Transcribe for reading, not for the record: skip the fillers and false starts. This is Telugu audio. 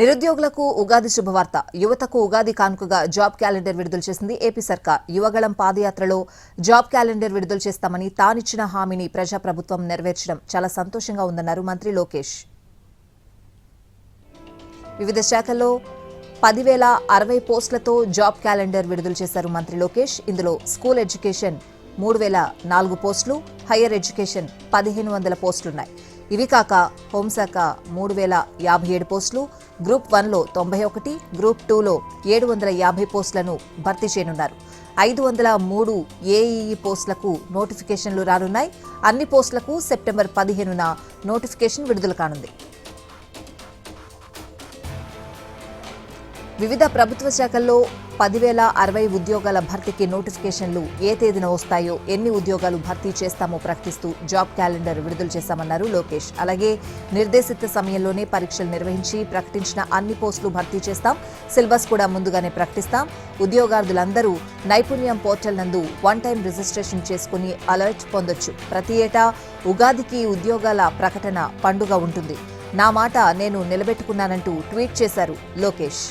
నిరుద్యోగులకు ఉగాది శుభవార్త. యువతకు ఉగాది కానుకగా జాబ్ క్యాలెండర్ విడుదల చేసింది ఏపీ సర్కార్. యువగళం పాదయాత్రలో జాబ్ క్యాలెండర్ విడుదల చేస్తామని తానిచ్చిన హామీని ప్రజాప్రభుత్వం నెరవేర్చడం చాలా సంతోషంగా ఉందన్నారు మంత్రి లోకేష్. వివిధ శాఖల్లో 10,060 పోస్టులతో జాబ్ క్యాలెండర్ విడుదల చేశారు మంత్రి లోకేష్. ఇందులో స్కూల్ ఎడ్యుకేషన్ 3,004 పోస్టులు, హయ్యర్ ఎడ్యుకేషన్ 1,500 పోస్టులున్నాయి. ఇవి కాక హోంశాఖ 3,057 పోస్టులు, గ్రూప్ 1లో 91, గ్రూప్ 2లో 750 పోస్టులను భర్తీ చేయనున్నారు. 503 ఏఈఈ పోస్టులకు నోటిఫికేషన్లు రానున్నాయి. అన్ని పోస్టులకు సెప్టెంబర్ 15న నోటిఫికేషన్ విడుదల కానుంది. వివిధ ప్రభుత్వ శాఖల్లో 10,060 ఉద్యోగాల భర్తీకి నోటిఫికేషన్లు ఏ తేదీన వస్తాయో, ఎన్ని ఉద్యోగాలు భర్తీ చేస్తామో ప్రకటిస్తూ జాబ్ క్యాలెండర్ విడుదల చేశామన్నారు లోకేష్. అలాగే నిర్దేశిత సమయంలోనే పరీక్షలు నిర్వహించి ప్రకటించిన అన్ని పోస్టులు భర్తీ చేస్తాం. సిలబస్ కూడా ముందుగానే ప్రకటిస్తాం. ఉద్యోగార్థులందరూ నైపుణ్యం పోర్టల్ నందు 1 టైం రిజిస్ట్రేషన్ చేసుకుని అలర్ట్ పొందొచ్చు. ప్రతి ఏటా ఉగాదికి ఉద్యోగాల ప్రకటన పండుగ ఉంటుంది. నా మాట నేను నిలబెట్టుకున్నానంటూ ట్వీట్ చేశారు లోకేష్.